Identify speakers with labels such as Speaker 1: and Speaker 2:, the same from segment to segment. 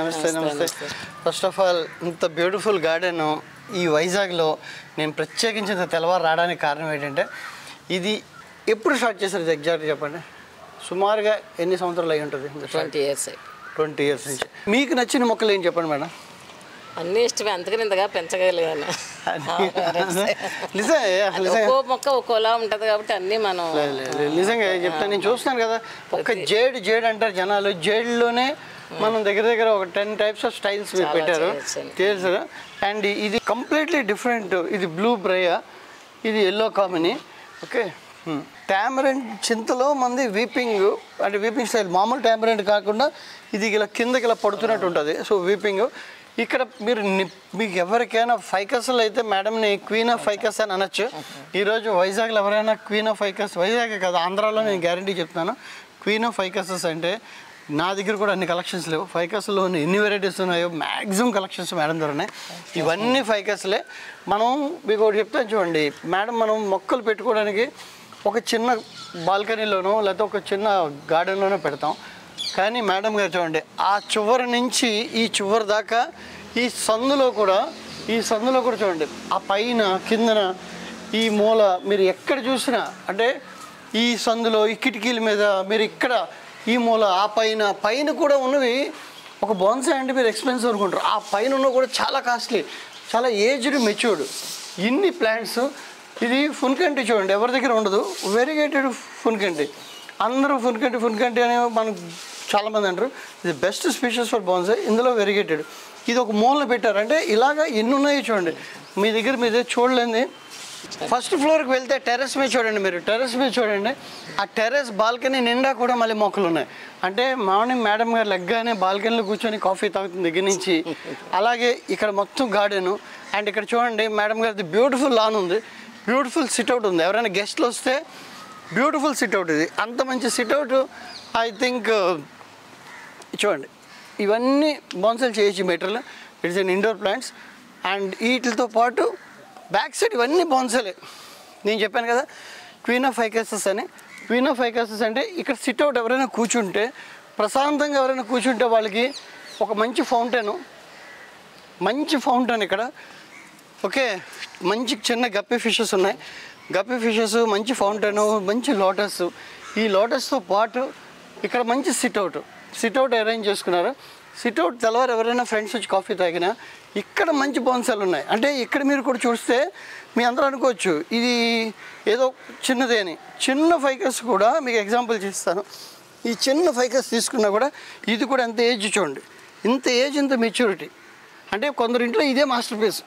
Speaker 1: నమస్తే నమస్తే. First of all ఇంత బ్యూటిఫుల్ గార్డెన్ ఈ వైజాగ్లో నేను ప్రత్యేకించి తెల్లవారు రావడానికి కారణం ఏంటంటే, ఇది ఎప్పుడు స్టార్ట్ చేశారు ఎగ్జాక్ట్గా చెప్పండి? సుమారుగా ఎన్ని సంవత్సరాలు అయి ఉంటుంది?
Speaker 2: 20 years.
Speaker 1: 20 years నుంచి. మీకు నచ్చిన మొక్కలు ఏం చెప్పండి మేడం?
Speaker 2: అన్నీ ఇష్టమే, అంతకని ఇంతగా పెంచగలిగాను. ఒక్కో మొక్క ఒక్కోలా ఉంటుంది కాబట్టి అన్నీ మనం
Speaker 1: నిజంగా చెప్తాను. నేను చూస్తున్నాను కదా, ఒక జేడ్ అంటారు జనాలు. జేడ్లోనే మనం దగ్గర ఒక 10 types ఆఫ్ స్టైల్స్ పెట్టారు తెలుసు. అండ్ ఇది కంప్లీట్లీ డిఫరెంట్. ఇది బ్లూ బ్రయా, ఇది ఎల్లో కామినీ. ఓకే, టామరెంట్ చింతలో మంది వీపింగ్ అంటే వీపింగ్ స్టైల్, మామూలు టామరెంట్ కాకుండా ఇది ఇలా కిందకి ఇలా పడుతున్నట్టు ఉంటుంది. సో వీపింగ్ ఇక్కడ మీరు మీకు ఎవరికైనా ఫైకస్లు అయితే మేడంని క్వీన్ ఆఫ్ ఫైకస్ అని అనొచ్చు. ఈరోజు వైజాగ్లో ఎవరైనా క్వీన్ ఆఫ్ ఫైకస్, వైజాగ్ కాదు ఆంధ్రాలో నేను గ్యారంటీ చెప్తాను, క్వీన్ ఆఫ్ ఫైకసెస్ అంటే నా దగ్గర కూడా అన్ని కలెక్షన్స్ లేవు. ఫైకస్లో ఎన్ని వెరైటీస్ ఉన్నాయో మ్యాక్సిమం కలెక్షన్స్ మేడం దగ్గర ఉన్నాయి. ఇవన్నీ ఫైకస్లే. మనం మీకు ఒకటి చెప్తాను చూడండి మేడం, మనం మొక్కలు పెట్టుకోవడానికి ఒక చిన్న బాల్కనీలోనో లేకపోతే ఒక చిన్న గార్డెన్లోనో పెడతాం. కానీ మేడం గారు చూడండి, ఆ చివరి నుంచి ఈ చివరి దాకా ఈ సందులో కూడా చూడండి, ఆ పైన కిందన ఈ మూల మీరు ఎక్కడ చూసినా, అంటే ఈ సందులో ఈ కిటికీల మీద మీరు ఇక్కడ ఈ మూల ఆ పైన కూడా ఉన్నవి ఒక బోన్సాయ్ అంటే మీరు ఎక్స్పెన్సివ్ అనుకుంటారు. ఆ పైన ఉన్న కూడా చాలా కాస్ట్లీ, చాలా ఏజ్డ్ మెచ్యూర్డ్ ఇన్ని ప్లాంట్స్. ఇది ఫున్కంటి చూడండి, ఎవరి దగ్గర ఉండదు. వెరిగేటెడ్ ఫున్కంటి, అందరూ ఫున్కంటి అనే మనకు చాలామంది అంటారు. ఇది బెస్ట్ స్పీషీస్ ఫర్ బోన్సాయ్. ఇందులో వెరిగేటెడ్ ఇది ఒక మూలన పెట్టారు. అంటే ఇలాగా ఎన్ని ఉన్నాయో చూడండి, మీ దగ్గర మీదే చూడలేంది. ఫస్ట్ ఫ్లోర్కి వెళ్తే టెర్రస్ మీద చూడండి, మీరు టెర్రస్ మీద చూడండి, ఆ టెర్రస్ బాల్కనీ నిండా కూడా మళ్ళీ మొక్కలు ఉన్నాయి. అంటే మార్నింగ్ మేడం గారు లెగ్గానే బాల్కనీలో కూర్చొని కాఫీ తాగుతుంది దగ్గర నుంచి. అలాగే ఇక్కడ మొత్తం గార్డెను. అండ్ ఇక్కడ చూడండి మేడం గారిది బ్యూటిఫుల్ లాన్ ఉంది, బ్యూటిఫుల్ సిట్అవుట్ ఉంది. ఎవరైనా గెస్ట్లు వస్తే బ్యూటిఫుల్ సిట్అవుట్ ఇది. అంత మంచి సిట్అవుట్ ఐ థింక్. చూడండి ఇవన్నీ బోన్సాయ్ చేయొచ్చు material. It's an indoor plants. And వీటితో పాటు బ్యాక్ సైడ్ ఇవన్నీ బోన్సాయ్లే. నేను చెప్పాను కదా క్వీన్ ఆఫ్ ఫైకసెస్ అని. క్వీన్ ఆఫ్ ఫైకసెస్ అంటే ఇక్కడ సిట్అవుట్ ఎవరైనా కూర్చుంటే ప్రశాంతంగా, ఎవరైనా కూర్చుంటే వాళ్ళకి ఒక మంచి ఫౌంటైన్ ఇక్కడ. ఓకే, మంచి చిన్న గప్పి ఫిషెస్ ఉన్నాయి, గప్పి ఫిషెస్, మంచి ఫౌంటైన్, మంచి లోటస్. ఈ లోటస్తో పాటు ఇక్కడ మంచి సిట్అవుట్ అరేంజ్ చేసుకున్నారు. సిట్అవుట్ తెల్లవారు ఎవరైనా ఫ్రెండ్స్ వచ్చి కాఫీ తాగినా ఇక్కడ మంచి బోన్సాయ్లు ఉన్నాయి. అంటే ఇక్కడ మీరు కూడా చూస్తే మీ అందరూ అనుకోవచ్చు ఇది ఏదో చిన్నదే అని. చిన్న ఫైకస్ కూడా మీకు ఎగ్జాంపుల్ చేస్తాను. ఈ చిన్న ఫైకస్ తీసుకున్నా కూడా ఇది కూడా ఎంత ఏజ్ చూడండి, ఇంత ఏజ్, ఇంత మెచ్యూరిటీ. అంటే కొందరింట్లో ఇదే మాస్టర్ పీస్.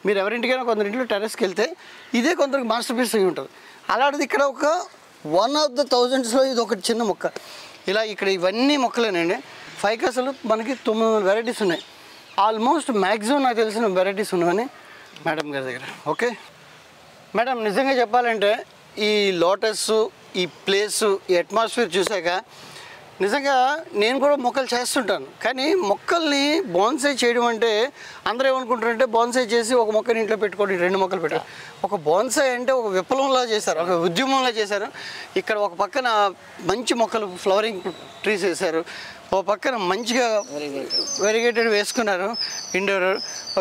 Speaker 1: మీరు ఎవరింటికైనా కొందరింట్లో టెర్రస్కి వెళ్తే ఇదే కొందరికి మాస్టర్ పీస్ అయి ఉంటుంది. అలాంటిది ఇక్కడ ఒక 1 of the thousandsలో ఇది ఒకటి చిన్న మొక్క. ఇలా ఇక్కడ ఇవన్నీ మొక్కలేనండి. ఫైకస్లు మనకి 900 వెరైటీస్ ఉన్నాయి. ఆల్మోస్ట్ మ్యాక్సిమం నాకు తెలిసిన వెరైటీస్ ఉన్నాయని మేడం గారి దగ్గర. ఓకే మేడం, నిజంగా చెప్పాలంటే ఈ లోటస్, ఈ ప్లేసు, ఈ అట్మాస్ఫియర్ చూసాక నిజంగా నేను కూడా మొక్కలు చేస్తుంటాను. కానీ మొక్కల్ని బోన్సాయ్ చేయడం అంటే అందరూ ఏమనుకుంటారంటే బోన్సాయ్ చేసి ఒక మొక్కని ఇంట్లో పెట్టుకోండి, 2 మొక్కలు పెట్టారు. ఒక బోన్సాయ్ అంటే ఒక విప్లవంలా చేశారు, ఒక ఉద్యమంలా చేశారు. ఇక్కడ ఒక పక్కన మంచి మొక్కలు, ఫ్లవరింగ్ ట్రీస్ వేశారు, ఒక పక్కన మంచిగా వెరిగేటెడ్ వేసుకున్నారు ఇండోర్.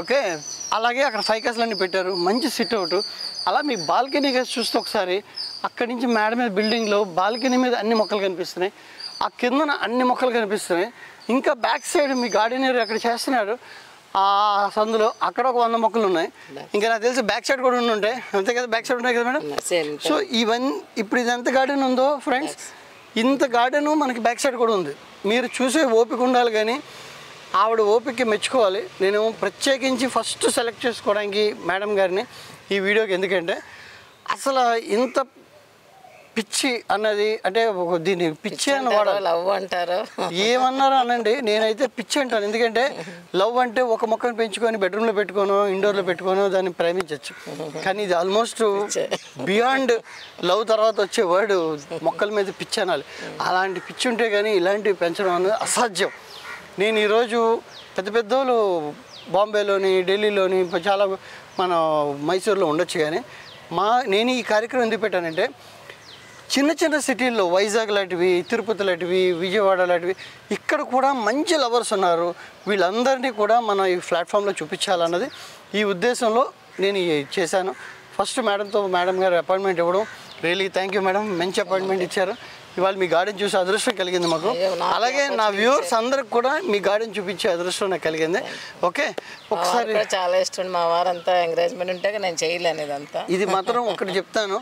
Speaker 1: ఓకే, అలాగే అక్కడ ఫైకస్లన్నీ పెట్టారు, మంచి సిట్అవుట్. అలా మీ బాల్కనీ చూస్తే ఒకసారి అక్కడి నుంచి మేడ మీద బిల్డింగ్లో బాల్కనీ మీద అన్ని మొక్కలు కనిపిస్తున్నాయి, ఆ కిందన అన్ని మొక్కలు కనిపిస్తున్నాయి. ఇంకా బ్యాక్ సైడ్ మీ గార్డెనర్ అక్కడ చేస్తున్నారు, ఆ సందులో అక్కడ ఒక 100 మొక్కలు ఉన్నాయి. ఇంకా నాకు తెలిసి బ్యాక్ సైడ్ కూడా ఉంటాయి, అంతే కదా? బ్యాక్ సైడ్ ఉన్నాయి కదా మేడం? సో ఇవన్నీ ఇప్పుడు ఇది ఎంత గార్డెన్ ఉందో ఫ్రెండ్స్, ఇంత గార్డెను మనకి బ్యాక్ సైడ్ కూడా ఉంది. మీరు చూసే ఓపిక ఉండాలి, కానీ ఆవిడ ఓపిక మెచ్చుకోవాలి. నేను ప్రత్యేకించి ఫస్ట్ సెలెక్ట్ చేసుకోవడానికి మేడం గారిని ఈ వీడియోకి. ఎందుకంటే అసలు ఇంత పిచ్చి అన్నది అంటే దీన్ని పిచ్చి అని వాడాలి,
Speaker 2: లవ్ అంటారు,
Speaker 1: ఏమన్నారో అనండి. నేనైతే పిచ్చి అంటాను. ఎందుకంటే లవ్ అంటే ఒక మొక్కను పెంచుకొని బెడ్రూమ్లో పెట్టుకోను, ఇండోర్లో పెట్టుకోను, దాన్ని ప్రేమించవచ్చు. కానీ ఇది ఆల్మోస్ట్ బియాండ్ లవ్ తర్వాత వచ్చే వర్డ్ మొక్కల మీద పిచ్చి అనాలి. అలాంటి పిచ్చి ఉంటే కానీ ఇలాంటివి పెంచడం అనేది అసాధ్యం. నేను ఈరోజు పెద్దోళ్ళు బాంబేలోని, ఢిల్లీలోని, చాలా మన మైసూర్లో ఉండొచ్చు. కానీ నేను ఈ కార్యక్రమం ఎందుకు పెట్టానంటే చిన్న చిన్న సిటీల్లో వైజాగ్ లాంటివి, తిరుపతి లాంటివి, విజయవాడ లాంటివి ఇక్కడ కూడా మంచి లవర్స్ ఉన్నారు. వీళ్ళందరినీ కూడా మనం ఈ ప్లాట్ఫామ్లో చూపించాలన్నది ఈ ఉద్దేశంలో నేను చేశాను. ఫస్ట్ మేడం గారు అపాయింట్మెంట్ ఇవ్వడం, రియలీ థ్యాంక్ యూ మేడం, మంచి అపాయింట్మెంట్ ఇచ్చారు. ఇవాళ మీ గార్డెన్ చూసే అదృష్టం కలిగింది మాకు. అలాగే నా వ్యూవర్స్ అందరికి కూడా మీ గార్డెన్ చూపించే అదృష్టం నాకు కలిగింది. ఓకే, ఒకసారి
Speaker 2: చాలా ఇష్టం. మా వారంతా ఎంకరేజ్మెంట్ ఉంటే నేను చేయలేను ఇదంతా.
Speaker 1: ఇది మాత్రం ఒకటి చెప్తాను,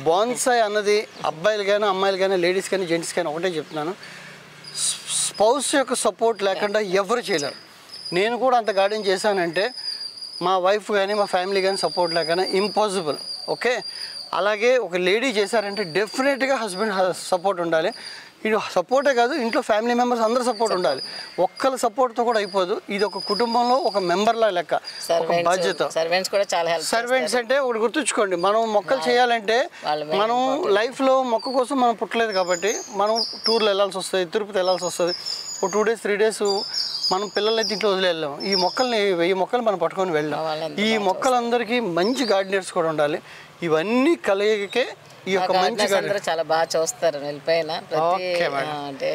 Speaker 1: బాన్సాయ్ అన్నది అబ్బాయిలు కానీ అమ్మాయిలు కానీ లేడీస్ కానీ జెంట్స్ కానీ ఒకటే చెప్తున్నాను, స్పౌస్ యొక్క సపోర్ట్ లేకుండా ఎవరు చేయలేరు. నేను కూడా అంత గార్డెన్ చేశానంటే మా వైఫ్ కానీ మా ఫ్యామిలీ కానీ సపోర్ట్ లేకుండా ఇంపాసిబుల్. ఓకే, అలాగే ఒక లేడీ చేశారంటే డెఫినెట్గా హస్బెండ్ సపోర్ట్ ఉండాలి. ఇది సపోర్టే కాదు, ఇంట్లో ఫ్యామిలీ మెంబర్స్ అందరూ సపోర్ట్ ఉండాలి. ఒక్కళ్ళ సపోర్ట్తో కూడా అయిపోదు. ఇది ఒక కుటుంబంలో ఒక మెంబర్లా లెక్క, ఒక బాధ్యత.
Speaker 2: సర్వెంట్స్ కూడా చాలా హెల్ప్.
Speaker 1: సర్వెంట్స్ అంటే ఒకటి గుర్తుంచుకోండి, మనం మొక్కలు చేయాలంటే మనం లైఫ్లో మొక్క కోసం మనం పుట్టలేదు కాబట్టి మనం టూర్లు వెళ్ళాల్సి వస్తుంది, తిరుపతి వెళ్ళాల్సి వస్తుంది. ఒక 2 days 3 days మనం పిల్లలైతే ఇంట్లో వదిలేళ్ళాం. ఈ మొక్కల్ని 1000 మొక్కలు మనం పట్టుకొని వెళ్ళాం. ఈ మొక్కలందరికీ మంచి గార్డెనర్స్ కూడా ఉండాలి. ఇవన్నీ కలయికే ఈ యొక్క మంచి గార్డెన్.
Speaker 2: చాలా బాగా చూస్తారు వెళ్ళిపోయిన అంటే.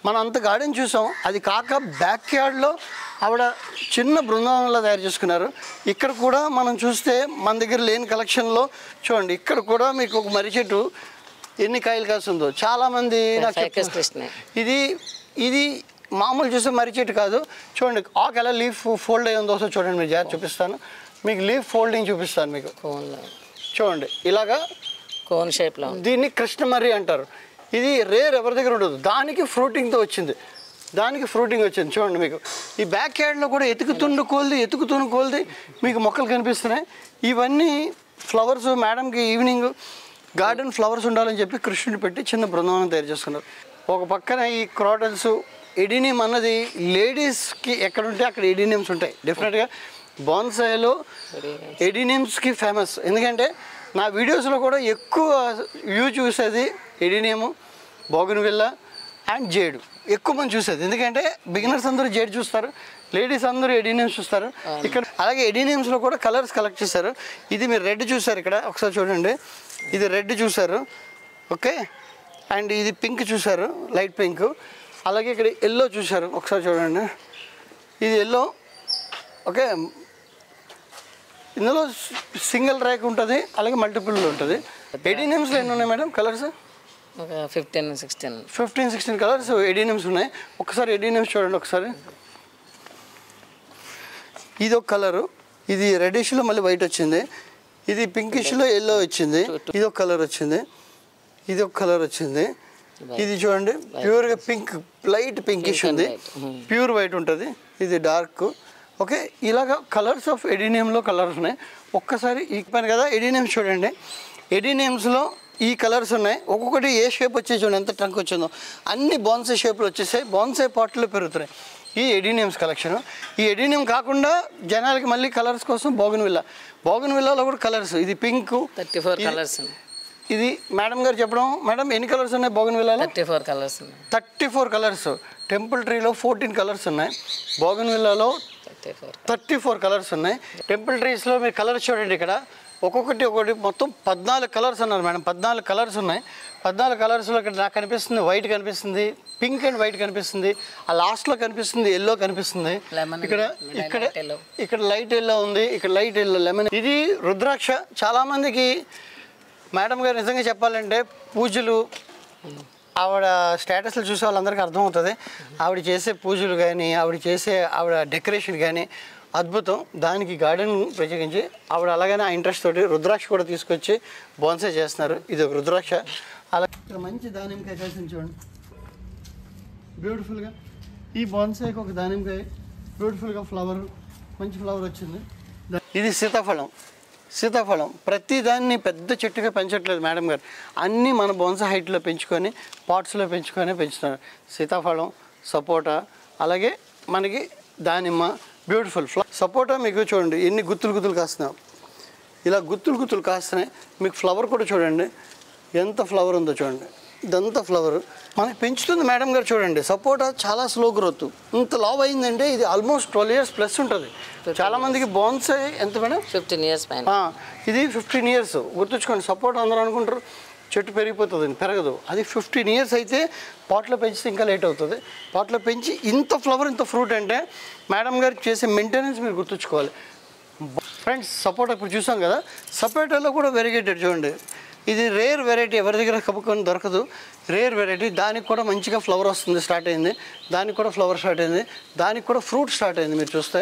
Speaker 1: మనం అంత గార్డెన్ చూసాం. అది కాక బ్యాక్ యార్డ్లో ఆవిడ చిన్న బృందావనంలో తయారు చేసుకున్నారు. ఇక్కడ కూడా మనం చూస్తే మన దగ్గర లేని కలెక్షన్లో చూడండి, ఇక్కడ కూడా మీకు ఒక మర్రి చెట్టు ఎన్ని కాయలు కాస్తుందో చాలామంది నాకు చెప్తున్నారు. ఇది మామూలు చూస్తే మర్రి చెట్టు కాదు. చూడండి ఆకు ఎలా లీఫ్ ఫోల్డ్ అయ్యి ఉందో చూడండి, మీరు జాగ్రత్త చూపిస్తాను మీకు, లీఫ్ ఫోల్డింగ్ చూపిస్తాను మీకు. చూడండి ఇలాగా
Speaker 2: కోన్ షేప్లో,
Speaker 1: దీన్ని కృష్ణమర్రి అంటారు. ఇది రేర్, ఎవరి దగ్గర ఉండదు. దానికి ఫ్రూటింగ్తో వచ్చింది, చూడండి మీకు. ఈ బ్యాక్ యార్డ్లో కూడా ఎతుకుతున్న కోల్ది మీకు మొక్కలు కనిపిస్తున్నాయి. ఇవన్నీ ఫ్లవర్స్. మేడంకి ఈవినింగ్ గార్డెన్ ఫ్లవర్స్ ఉండాలని చెప్పి కృష్ణుని పెట్టి చిన్న బృందావనం తయారు చేసుకున్నారు. ఒక పక్కన ఈ క్రాటన్స్, ఎడినియం అన్నది లేడీస్కి ఎక్కడుంటే అక్కడ ఎడినియమ్స్ ఉంటాయి. డెఫినెట్గా బాన్సాయిలో ఎడినియమ్స్కి ఫేమస్. ఎందుకంటే నా వీడియోస్లో కూడా ఎక్కువ వ్యూ చూసేది ఎడినియము, బోగన్విల్లా అండ్ జేడ్ ఎక్కువ మంది చూసేది. ఎందుకంటే బిగినర్స్ అందరూ జేడ్ చూస్తారు, లేడీస్ అందరూ ఎడినియమ్స్ చూస్తారు. ఇక్కడ అలాగే ఎడినియమ్స్లో కూడా కలర్స్ కలెక్ట్ చేశారు. ఇది మీరు రెడ్ చూసారు, ఇక్కడ ఒకసారి చూడండి, ఇది రెడ్ చూసారు. ఓకే, అండ్ ఇది పింక్ చూసారు, లైట్ పింక్. అలాగే ఇక్కడ ఎల్లో చూసారు, ఒకసారి చూడండి, ఇది ఎల్లో. ఓకే, ఇందులో సింగిల్ ర్యాక్ ఉంటుంది, అలాగే మల్టిపుల్ ఉంటుంది. ఎడినియమ్స్లో ఎన్ని ఉన్నాయి మేడం కలర్స్? 15-16 కలర్స్ ఎడినియమ్స్ ఉన్నాయి. ఒకసారి ఎడినియమ్స్ చూడండి ఒకసారి. ఇది ఒక కలరు, ఇది రెడ్డిష్లో మళ్ళీ వైట్ వచ్చింది, ఇది పింకిష్లో ఎల్లో వచ్చింది, ఇది ఒక కలర్ వచ్చింది, ఇది ఒక కలర్ వచ్చింది. ఇది చూడండి ప్యూర్గా పింక్, లైట్ పింకిష్ ఉంది, ప్యూర్ వైట్ ఉంటుంది, ఇది డార్క్. ఓకే, ఇలాగ కలర్స్ ఆఫ్ ఎడినియంలో కలర్స్ ఉన్నాయి. ఒక్కసారి ఇప్పాను కదా ఎడినియమ్స్ చూడండి. ఎడినియమ్స్లో ఈ కలర్స్ ఉన్నాయి. ఒక్కొక్కటి ఏ షేప్ వచ్చేసి చూడండి, ఎంత ట్రంక్ వచ్చిందో. అన్ని బాన్సే షేప్లు వచ్చేసాయి, బాన్సే పాట్లో పెరుగుతున్నాయి. ఈ ఎడినియమ్స్ కలెక్షన్. ఈ ఎడినియం కాకుండా జనాలకి మళ్ళీ కలర్స్ కోసం బోగన్విల్లాలో కూడా కలర్స్. ఇది పింక్,
Speaker 2: 34 కలర్స్.
Speaker 1: ఇది మేడం గారు చెప్పడం. మేడం ఎన్ని కలర్స్ ఉన్నాయి బోగన్విల్లాలో?
Speaker 2: 34 కలర్స్.
Speaker 1: 34 కలర్స్. టెంపుల్ ట్రీలో 14 కలర్స్ ఉన్నాయి, బోగన్విల్లాలో 34 కలర్స్ ఉన్నాయి. టెంపుల్ ట్రీస్లో మీరు కలర్స్ చూడండి, ఇక్కడ ఒక్కొక్కటి మొత్తం 14 కలర్స్ అన్నారు మేడం. 14 కలర్స్ ఉన్నాయి. 14 కలర్స్లో ఇక్కడ నాకు కనిపిస్తుంది వైట్ కనిపిస్తుంది, పింక్ అండ్ వైట్ కనిపిస్తుంది, ఆ లాస్ట్లో కనిపిస్తుంది ఎల్లో కనిపిస్తుంది. ఇక్కడ లైట్ ఎల్లో ఉంది, ఇక్కడ లైట్ ఎల్లో లెమన్. ఇది రుద్రాక్ష. చాలామందికి మేడం గారు నిజంగా చెప్పాలంటే పూజలు, ఆవిడ స్టేటస్లు చూసే వాళ్ళందరికీ అర్థమవుతుంది. ఆవిడ చేసే పూజలు కానీ ఆవిడ డెకరేషన్ కానీ అద్భుతం. దానికి గార్డెన్ ప్రత్యేకించి ఆవిడ అలాగనే ఆ ఇంట్రెస్ట్ తోటి రుద్రాక్ష కూడా తీసుకొచ్చి బోన్సే చేస్తున్నారు. ఇది ఒక రుద్రాక్ష. అలా ఇక్కడ మంచి దానిమ్మకాయ కలిసి చూడండి బ్యూటిఫుల్గా. ఈ బోన్సేకి ఒక దానిమ్మకాయ బ్యూటిఫుల్గా ఫ్లవర్, మంచి ఫ్లవర్ వచ్చింది. ఇది సీతాఫలం. సీతాఫలం ప్రతిదాన్ని పెద్ద చెట్టుగా పెంచట్లేదు మేడం గారు, అన్నీ మన బోన్సా హైట్లో పెంచుకొని పాట్స్లో పెంచుతున్నారు. సీతాఫలం, సపోటా, అలాగే మనకి దానిమ్మ, బ్యూటిఫుల్ సపోటా. మీకు చూడండి ఎన్ని గుత్తులు కాస్తున్నాయి, ఇలా గుత్తులు కాస్తున్నాయి. మీకు ఫ్లవర్ కూడా చూడండి ఎంత ఫ్లవర్ ఉందో చూడండి, ఇదంతా ఫ్లవర్ మనకి పెంచుతుంది మేడం గారు. చూడండి సపోటా చాలా స్లో గ్రోత్, ఇంత లావ్ అయిందంటే ఇది ఆల్మోస్ట్ 12 years ప్లస్ ఉంటుంది. చాలామందికి బోన్సాయి ఎంత మేడం?
Speaker 2: 15 years పైన.
Speaker 1: ఇది 15 years. గుర్తుంచుకోండి, సపోటా అందరూ అనుకుంటారు చెట్టు పెరిగిపోతుంది, పెరగదు. అది 15 years అయితే పాట్లో పెంచితే ఇంకా లేట్ అవుతుంది. పాట్లో పెంచి ఇంత ఫ్లవర్ ఇంత ఫ్రూట్ అంటే మేడం గారు చేసే మెయింటెనెన్స్ మీరు గుర్తుంచుకోవాలి ఫ్రెండ్స్. సపోటా ఇప్పుడు చూసాం కదా, సపోటాలో కూడా వెరిగేటెడ్ చూడండి, ఇది రేర్ వెరైటీ, ఎవరి దగ్గర కప్పుకొని దొరకదు, రేర్ వెరైటీ. దానికి కూడా మంచిగా ఫ్లవర్ వస్తుంది, స్టార్ట్ అయింది. దానికి కూడా ఫ్లవర్ స్టార్ట్ అయింది, దానికి కూడా ఫ్రూట్ స్టార్ట్ అయింది. మీరు చూస్తే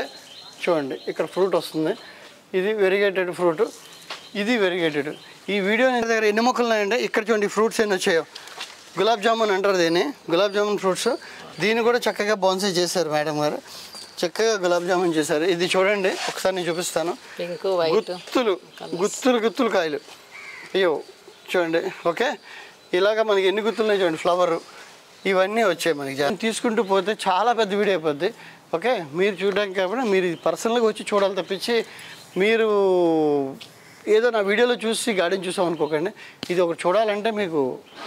Speaker 1: చూడండి ఇక్కడ ఫ్రూట్ వస్తుంది, ఇది వెరిగేటెడ్ ఫ్రూట్, ఇది వెరిగేటెడ్. ఈ వీడియో దగ్గర ఎన్ని మొక్కలు ఉన్నాయంటే ఇక్కడ చూడండి ఫ్రూట్స్ ఎన్ని వచ్చాయో. గులాబ్ జామున్ అంటారు దీన్ని, గులాబ్ జామున్ ఫ్రూట్స్. దీన్ని కూడా చక్కగా బౌన్సీ చేశారు మేడం గారు, చక్కగా గులాబ్ జామున్ చేశారు. ఇది చూడండి ఒకసారి నేను చూపిస్తాను, గుత్తులు కాయలు, అయ్యో చూడండి. ఓకే, ఇలాగ మనకి ఎన్ని గుత్తులున్నాయి చూడండి, ఫ్లవర్ ఇవన్నీ వచ్చాయి మనకి. తీసుకుంటూ పోతే చాలా పెద్ద వీడియో అయిపోద్ది. ఓకే, మీరు చూడడానికి కాబట్టి మీరు పర్సనల్గా వచ్చి చూడాలి తప్పించి మీరు ఏదో నా వీడియోలో చూసి గార్డెన్ చూసాం అనుకోకండి. ఇది ఒకటి చూడాలంటే మీకు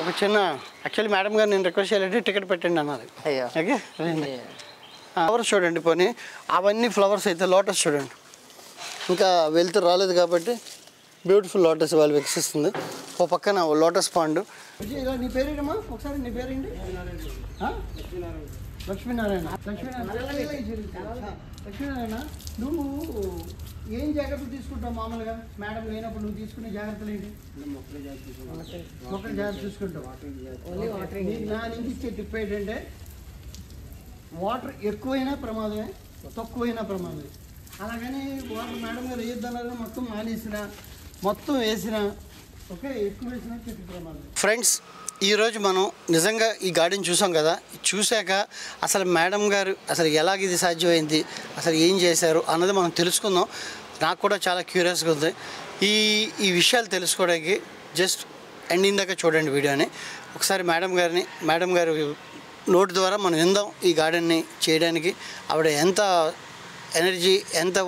Speaker 1: ఒక చిన్న, యాక్చువల్లీ మేడం గారు నేను రిక్వెస్ట్ చేయాలంటే టికెట్ పెట్టండి అన్నారు. ఓకే, ఫ్లవర్స్ చూడండి పోనీ, అవన్నీ ఫ్లవర్స్ అయితే లోటస్ చూడండి, ఇంకా వెళ్తూ రాలేదు కాబట్టి బ్యూటిఫుల్ లోటస్ వాళ్ళు వికసిస్తుంది. ఓ పక్కన లోటస్ పాండ్. నీ పేరేంటమ్మా ఒకసారి, నీ పేరేంటి? లక్ష్మీనారాయణ. లక్ష్మీనారాయణ, నువ్వు ఏం జాగ్రత్తలు తీసుకుంటావు మామూలుగా? మేడం లేనప్పుడు నువ్వు తీసుకునే జాగ్రత్తలు ఏంటి? మొక్కలు జాగ్రత్త చూసుకుంటావు. నా నుంచి ఇచ్చే టిప్ ఏంటంటే వాటర్ ఎక్కువైనా ప్రమాదమే, తక్కువైనా ప్రమాదమే. అలాగని వాటర్ మేడం గారు వేయొద్దన్నారు, మొత్తం మానేసిన, మొత్తం వేసిన, ఓకే, ఎక్కువ వేసిన చెట్టు ప్రమాదం. ఫ్రెండ్స్, ఈరోజు మనం నిజంగా ఈ గార్డెన్ చూసాం కదా, చూశాక అసలు మేడం గారు అసలు ఎలాగ ఇది సాధ్యమైంది, అసలు ఏం చేశారు అన్నది మనం తెలుసుకుందాం. నాకు కూడా చాలా క్యూరియస్గా ఉంది ఈ విషయాలు తెలుసుకోవడానికి. జస్ట్ ఎండింగ్ దాకా చూడండి వీడియోని ఒకసారి. మేడం గారి నోటి ద్వారా మనం విందాం ఈ గార్డెన్ని చేయడానికి ఆవిడ ఎంత ఎనర్జీ, ఎంత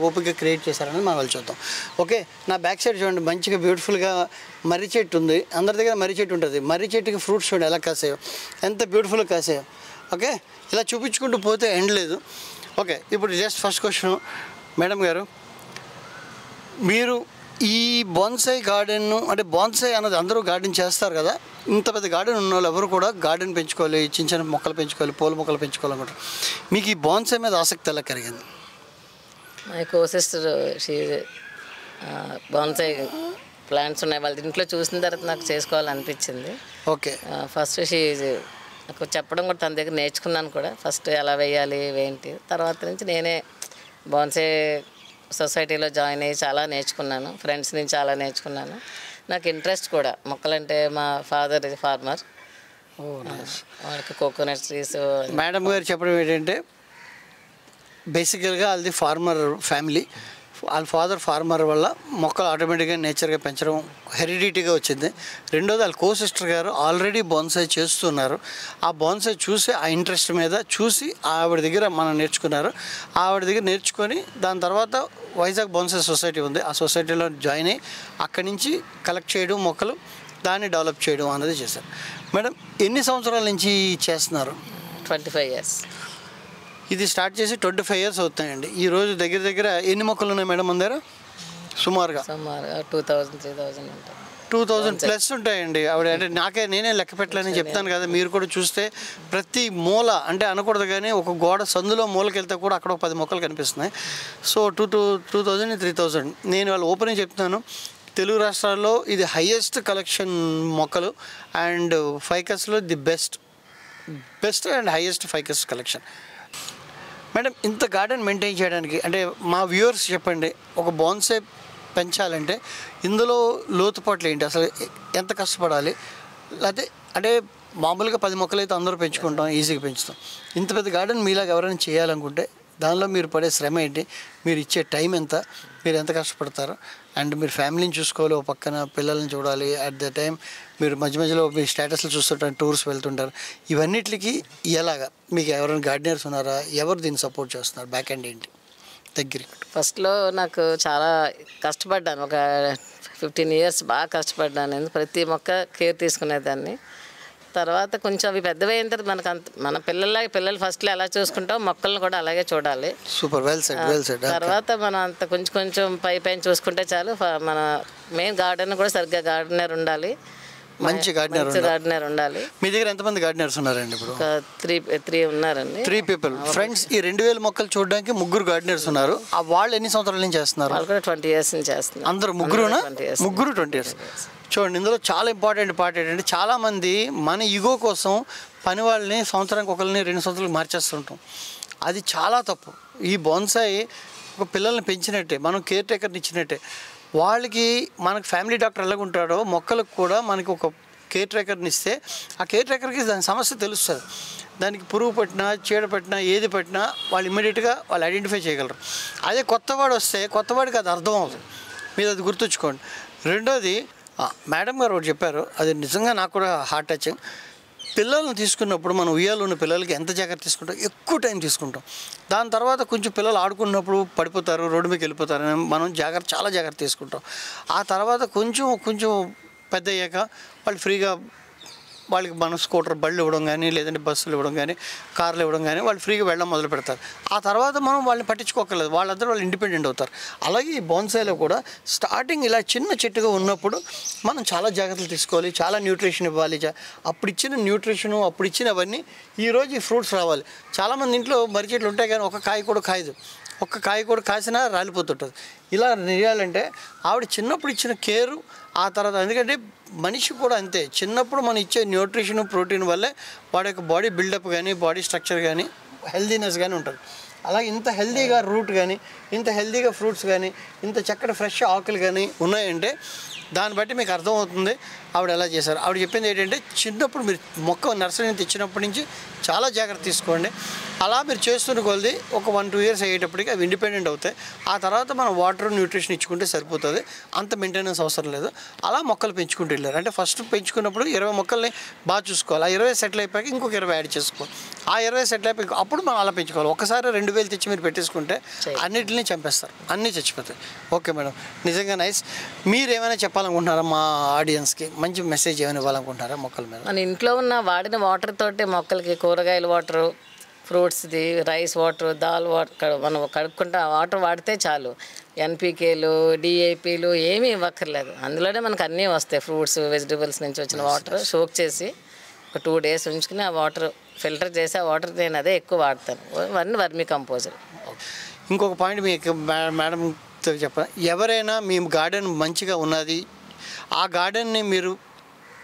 Speaker 1: ఓపిక క్రియేట్ చేశారని మనం వాళ్ళు చూద్దాం. ఓకే, నా బ్యాక్ సైడ్ చూడండి మంచిగా బ్యూటిఫుల్గా మర్రి చెట్టు ఉంది. అందరి దగ్గర మర్రి చెట్టు ఉంటుంది. మర్రి చెట్టుకి ఫ్రూట్స్ చూడండి ఎలా కాసాయో, ఎంత బ్యూటిఫుల్గా కాసాయో. ఓకే, ఇలా చూపించుకుంటూ పోతే ఎండ్ లేదు. ఓకే, ఇప్పుడు జస్ట్ ఫస్ట్ క్వశ్చన్ మేడం గారు, మీరు ఈ బోన్సాయి గార్డెన్ను, అంటే బోన్సాయి అన్నది అందరూ గార్డెన్ చేస్తారు కదా, ఇంత పెద్ద గార్డెన్ ఉన్న వాళ్ళు ఎవరు కూడా గార్డెన్ పెంచుకోవాలి, చిన్న చిన్న మొక్కలు పెంచుకోవాలి, పూల మొక్కలు పెంచుకోవాలనుకుంటారు. మీకు ఈ బోన్సాయి మీద ఆసక్తి ఎలా కలిగింది?
Speaker 2: My co sister bonsai plants ఉన్నాయి వాళ్ళ ఇంట్లో, చూసిన తర్వాత నాకు చేసుకోవాలనిపించింది.
Speaker 1: ఓకే,
Speaker 2: ఫస్ట్ నాకు చెప్పడం కూడా తన దగ్గర నేర్చుకున్నాను కూడా, ఫస్ట్ ఎలా వేయాలి ఏంటి. తర్వాత నుంచి నేనే బోన్సాయి సొసైటీలో జాయిన్ అయ్యి చాలా నేర్చుకున్నాను, ఫ్రెండ్స్ నుంచి చాలా నేర్చుకున్నాను. నాకు ఇంట్రెస్ట్ కూడా మొక్కలంటే, మా ఫాదర్ ఫార్మర్, వాళ్ళకి కోకోనట్ ట్రీస్.
Speaker 1: మేడం గారు చెప్పడం ఏంటంటే బేసికల్గా వాళ్ళది ఫార్మర్ ఫ్యామిలీ, వాళ్ళ ఫాదర్ ఫార్మర్ వల్ల మొక్కలు ఆటోమేటిక్గా నేచర్గా పెంచడం హెరిడిటీగా వచ్చింది. రెండోది వాళ్ళ కో సిస్టర్ గారు ఆల్రెడీ బోన్సాయి చేస్తున్నారు. ఆ బోన్సాయి చూసి, ఆ ఇంట్రెస్ట్ మీద చూసి ఆవిడ దగ్గర మనం నేర్చుకున్నారు. ఆవిడ దగ్గర నేర్చుకొని దాని తర్వాత వైజాగ్ బోన్సాయి సొసైటీ ఉంది, ఆ సొసైటీలో జాయిన్ అయ్యి అక్కడి నుంచి కలెక్ట్ చేయడం మొక్కలు, దాన్ని డెవలప్ చేయడం అనేది చేశారు. మేడం ఎన్ని సంవత్సరాల నుంచి చేస్తున్నారు?
Speaker 2: 25 years.
Speaker 1: ఇది స్టార్ట్ చేసి 25 years అవుతాయండి. ఈరోజు దగ్గర ఎన్ని మొక్కలు ఉన్నాయి మేడం అందరూ? సుమారుగా
Speaker 2: 2000-3000 ఉంటాయి.
Speaker 1: 2000 ప్లస్ ఉంటాయండి ఆవిడ. అంటే నేనే లెక్క పెట్టలేని చెప్తాను కదా, మీరు కూడా చూస్తే ప్రతి మూల, అంటే అనకూడదు కానీ ఒక గోడ సందులో మూలకి వెళ్తే కూడా అక్కడ ఒక 10 మొక్కలు కనిపిస్తున్నాయి. సో 2000-3000. నేను వాళ్ళు ఓపెనింగ్ చెప్తున్నాను, తెలుగు రాష్ట్రాల్లో ఇది హైయెస్ట్ కలెక్షన్ మొక్కలు అండ్ ఫైకస్లో the best and highest ficus collection. Madam ఇంత గార్డెన్ మెయింటైన్ చేయడానికి, అంటే మా వ్యూవర్స్ చెప్పండి, ఒక బోన్సాయి పెంచాలంటే ఇందులో లోతుపాట్లు ఏంటి, అసలు ఎంత కష్టపడాలి? లేకపోతే అంటే మామూలుగా 10 మొక్కలు అయితే అందరూ పెంచుకుంటాం, ఈజీగా పెంచుతాం. ఇంత పెద్ద గార్డెన్ మీలాగా ఎవరైనా చేయాలనుకుంటే దానిలో మీరు పడే శ్రమ ఏంటి, మీరు ఇచ్చే టైం ఎంత, మీరు ఎంత కష్టపడతారు, అండ్ మీరు ఫ్యామిలీని చూసుకోవాలి, ఒక పక్కన పిల్లల్ని చూడాలి, అట్ ద టైం మీరు మధ్య మధ్యలో మీ స్టేటస్లు చూస్తుంటారు, టూర్స్ వెళ్తుంటారు, ఇవన్నిటికి ఎలాగా మీకు ఎవరైనా గార్డెనర్స్ ఉన్నారా, ఎవరు దీన్ని సపోర్ట్ చేస్తున్నారు, బ్యాక్ ఎండ్ ఏంటి దగ్గరికి?
Speaker 2: ఫస్ట్లో నాకు చాలా కష్టపడ్డాను, ఒక 15 years బాగా కష్టపడ్డాను. ప్రతి మొక్క కేర్ తీసుకునేదాన్ని. తర్వాత కొంచెం అవి పెద్దవి అయిన తర్వాత మనకు అంత మన పిల్లలు ఫస్ట్లో ఎలా చూసుకుంటాం మొక్కలను కూడా అలాగే చూడాలి.
Speaker 1: Super, well said.
Speaker 2: తర్వాత మనం అంత కొంచెం కొంచెం పైన చూసుకుంటే చాలు. మన మెయిన్ గార్డెన్ కూడా సరిగ్గా గార్డెనర్ ఉండాలి,
Speaker 1: మంచి
Speaker 2: గార్డెనర్ ఉండాలి.
Speaker 1: మీ దగ్గర ఎంతమంది గార్డెనర్స్ ఉన్నారండి ఇప్పుడు?
Speaker 2: 3 ఉన్నారండి.
Speaker 1: 3 people. ఫ్రెండ్స్, ఈ 2000 మొక్కలు చూడడానికి 3 గార్డెనర్స్ ఉన్నారు. వాళ్ళు ఎన్ని సంవత్సరాల నుంచి చేస్తున్నారు?
Speaker 2: వాళ్ళు కూడా 20 years నుంచి చేస్తున్నారు.
Speaker 1: అందరూ ముగ్గురునా? ముగ్గురు 20 years. చూడండి, ఇందులో చాలా ఇంపార్టెంట్ పార్ట్ ఏంటంటే చాలామంది మన ఈగో కోసం పని వాళ్ళని సంవత్సరానికి 2 సంవత్సరాలు మార్చేస్తుంటాం. అది చాలా తప్పు. ఈ బోన్సాయి ఒక పిల్లల్ని పెంచినట్టే, మనం కేర్ టేకర్ని ఇచ్చినట్టే. వాళ్ళకి మనకు ఫ్యామిలీ డాక్టర్ ఎలాగ ఉంటాడో మొక్కలకు కూడా మనకి ఒక కేర్ టేకర్ని ఇస్తే ఆ కేర్ టేకర్కి దాని సమస్య తెలుస్తుంది. దానికి పురుగు పట్టినా, చీడ పట్టినా, ఏది పట్టినా వాళ్ళు ఇమ్మీడియట్గా వాళ్ళు ఐడెంటిఫై చేయగలరు. అదే కొత్తవాడు వస్తే కొత్తవాడికి అది అర్థం అవుతుంది. మీరు అది గుర్తుంచుకోండి. రెండోది, మేడం గారు ఒకటి చెప్పారు, అది నిజంగా నాకు కూడా హార్ట్ టచింగ్. పిల్లల్ని తీసుకున్నప్పుడు మనం ఉయ్యాలో ఉన్న పిల్లలకి ఎంత జాగ్రత్త తీసుకుంటాం, ఎక్కువ టైం తీసుకుంటాం. దాని తర్వాత కొంచెం పిల్లలు ఆడుకున్నప్పుడు పడిపోతారు, రోడ్డు మీదకి వెళ్ళిపోతారు, మనం చాలా జాగ్రత్త తీసుకుంటాం. ఆ తర్వాత కొంచెం పెద్ద అయ్యాక వాళ్ళు ఫ్రీగా వాళ్ళకి మనం స్కూటర్ బళ్ళు ఇవ్వడం కానీ, లేదంటే బస్సులు ఇవ్వడం కానీ, కార్లు ఇవ్వడం కానీ, వాళ్ళు ఫ్రీగా వెళ్ళడం మొదలు పెడతారు. ఆ తర్వాత మనం వాళ్ళని పట్టించుకోకర్లేదు, వాళ్ళందరూ వాళ్ళు ఇండిపెండెంట్ అవుతారు. అలాగే ఈ బోన్సాయిలో కూడా స్టార్టింగ్ ఇలా చిన్న చెట్టుగా ఉన్నప్పుడు మనం చాలా జాగ్రత్తలు తీసుకోవాలి, చాలా న్యూట్రిషన్ ఇవ్వాలి. అప్పుడు ఇచ్చిన న్యూట్రిషను, అప్పుడు ఇచ్చినవన్నీ ఈరోజు ఈ ఫ్రూట్స్ రావాలి. చాలామంది ఇంట్లో మర్రి చెట్లు ఉంటాయి కానీ ఒక కాయ కూడా కాయదు, ఒక్క కాయ కూడా కాసినా రాలిపోతుంటుంది. ఇలా నిజాలంటే ఆవిడ చిన్నప్పుడు ఇచ్చిన కేరు, ఆ తర్వాత ఎందుకంటే మనిషి కూడా అంతే, చిన్నప్పుడు మనం ఇచ్చే న్యూట్రిషన్, ప్రోటీన్ వల్లే వాడి యొక్క బాడీ బిల్డప్ కానీ, బాడీ స్ట్రక్చర్ కానీ, హెల్దీనెస్ కానీ ఉంటుంది. అలాగే ఇంత హెల్దీగా రూట్ కానీ, ఇంత హెల్దీగా ఫ్రూట్స్ కానీ, ఇంత చక్కటి ఫ్రెష్ ఆకులు కానీ ఉన్నాయంటే దాన్ని బట్టి మీకు అర్థమవుతుంది ఆవిడ ఎలా చేశారు. ఆవిడ చెప్పింది ఏంటంటే చిన్నప్పుడు మీరు మొక్క నర్సరీని తెచ్చినప్పటి నుంచి చాలా జాగ్రత్త తీసుకోండి. అలా మీరు చేస్తున్న కొలది ఒక 1-2 years అయ్యేటప్పటికి అవి ఇండిపెండెంట్ అవుతాయి. ఆ తర్వాత మనం వాటర్, న్యూట్రిషన్ ఇచ్చుకుంటే సరిపోతుంది, అంత మెయింటెనెన్స్ అవసరం లేదు. అలా మొక్కలు పెంచుకుంటూ వెళ్ళారు. అంటే ఫస్ట్ పెంచుకున్నప్పుడు 20 మొక్కల్ని బాగా చూసుకోవాలి. ఆ 20 సెటిల్ అయిపోయాక ఇంకొక 20 యాడ్ చేసుకోవాలి. ఆ 20 సెటిల్ అయిపోయి అప్పుడు మనం అలా పెంచుకోవాలి. ఒకసారి 2000 తెచ్చి మీరు పెట్టేసుకుంటే అన్నిటిని చంపేస్తారు, అన్నీ చచ్చిపోతాయి. ఓకే మేడం, నిజంగా నైస్. మీరు ఏమైనా చెప్పాలనుకుంటున్నారా మా ఆడియన్స్కి? మంచి మెసేజ్ ఏమైనా ఇవ్వాలనుకుంటున్నారా మొక్కల మీద?
Speaker 2: మన ఇంట్లో ఉన్న వాడిన వాటర్ తోటి మొక్కలకి కూరగాయల వాటరు, ఫ్రూట్స్ది, రైస్ వాటర్, దాల్ వాటర్ మనం కడుక్కుంటే ఆ వాటర్ వాడితే చాలు. ఎన్పికేలు, డిఏపీలు ఏమీ ఇవ్వక్కర్లేదు. అందులోనే మనకు అన్నీ వస్తాయి. ఫ్రూట్స్, వెజిటబుల్స్ నుంచి వచ్చిన వాటర్ సోక్ చేసి ఒక 2 days ఉంచుకుని ఆ వాటర్ ఫిల్టర్ చేసి ఆ వాటర్ నేను అదే ఎక్కువ వాడతాను. Vermi composer.
Speaker 1: ఇంకొక పాయింట్ మీకు మేడంతో చెప్పాలి. ఎవరైనా మీ గార్డెన్ మంచిగా ఉన్నది, ఆ గార్డెన్ని మీరు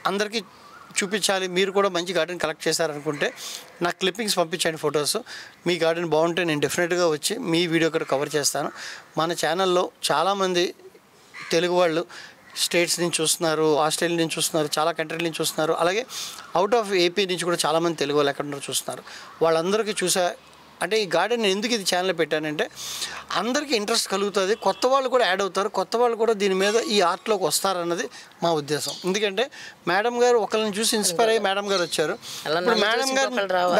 Speaker 1: అందరికీ చూపించాలి, మీరు కూడా మంచి గార్డెన్ కలెక్ట్ చేశారనుకుంటే నాకు క్లిప్పింగ్స్ పంపించండి, ఫొటోస్. మీ గార్డెన్ బాగుంటే నేను డెఫినెట్గా వచ్చి మీ వీడియో కూడా కవర్ చేస్తాను. మన ఛానల్లో చాలామంది తెలుగు వాళ్ళు స్టేట్స్ నుంచి చూస్తున్నారు, ఆస్ట్రేలియా నుంచి చూస్తున్నారు, చాలా కంట్రీల నుంచి చూస్తున్నారు, అలాగే అవుట్ ఆఫ్ ఏపీ నుంచి కూడా చాలామంది తెలుగు వాళ్ళు ఎక్కడ ఉన్నారో చూస్తున్నారు. వాళ్ళందరికీ అంటే ఈ గార్డెన్ ఎందుకు ఇది ఛానల్ పెట్టానంటే అందరికీ ఇంట్రెస్ట్ కలుగుతుంది, కొత్త వాళ్ళు కూడా యాడ్ అవుతారు, కొత్త వాళ్ళు కూడా దీని మీద ఈ ఆర్ట్లోకి వస్తారన్నది మా ఉద్దేశం. ఎందుకంటే మేడం గారు ఒకరిని చూసి ఇన్స్పైర్ అయ్యి మేడం గారు వచ్చారు. ఇప్పుడు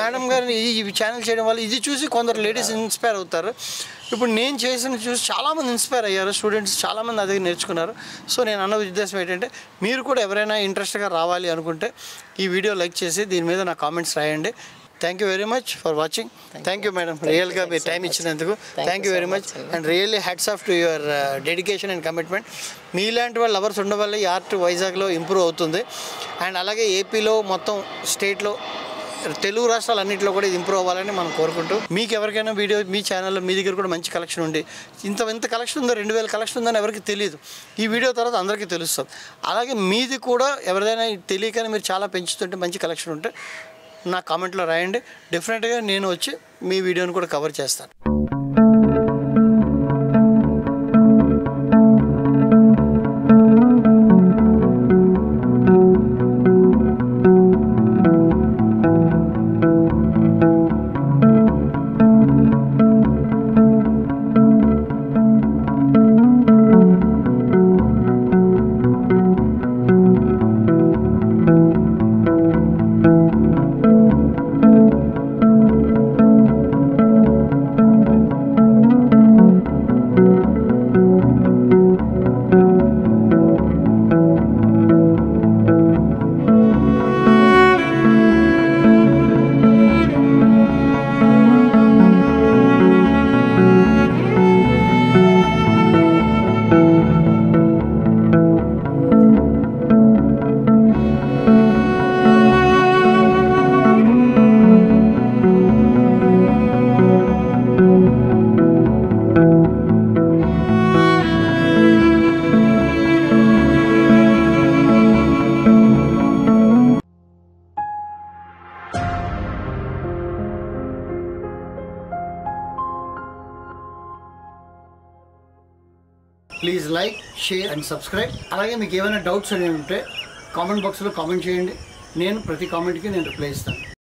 Speaker 1: మేడం గారిని ఈ ఛానల్ చేయడం వల్ల ఇది చూసి కొందరు లేడీస్ ఇన్స్పైర్ అవుతారు. ఇప్పుడు నేను చేసిన చూసి చాలామంది ఇన్స్పైర్ అయ్యారు, స్టూడెంట్స్ చాలామంది అది నేర్చుకున్నారు. సో నేను అన్న ఉద్దేశం ఏంటంటే మీరు కూడా ఎవరైనా ఇంట్రెస్ట్గా రావాలి అనుకుంటే ఈ వీడియో లైక్ చేసి దీని మీద నా కామెంట్స్ రాయండి. Thank you very much for watching. Thank you madam, రియల్గా మీ టైం ఇచ్చినందుకు thank you very much. And really hats off to your dedication and commitment. మీలాంటి వాళ్ళు లవర్స్ ఉండడం వల్ల ఈ ఆర్ట్ వైజాగ్లో ఇంప్రూవ్ అవుతుంది. అండ్ అలాగే ఏపీలో మొత్తం స్టేట్లో తెలుగు రాష్ట్రాలన్నింటిలో కూడా ఇది ఇంప్రూవ్ అవ్వాలని మనం కోరుకుంటూ, మీకు ఎవరికైనా వీడియో మీ ఛానల్లో మీ దగ్గర కూడా మంచి కలెక్షన్ ఉండి ఇంత కలెక్షన్ ఉందో 2000 కలెక్షన్ ఉందని ఎవరికి తెలియదు, ఈ వీడియో తర్వాత అందరికీ తెలుస్తుంది. అలాగే మీది కూడా ఎవరిదైనా తెలియకనే మీరు చాలా పెంచుతుంటే మంచి కలెక్షన్ ఉంటే నా కామెంట్లో రాయండి, డెఫినెట్గా నేను వచ్చి మీ వీడియోని కూడా కవర్ చేస్తాను. Please like, share and subscribe. అలాగే మీకు ఏమైనా డౌట్స్ అనేవి ఉంటే కామెంట్ బాక్స్లో కామెంట్ చేయండి. నేను ప్రతి కామెంట్కి రిప్లై ఇస్తాను.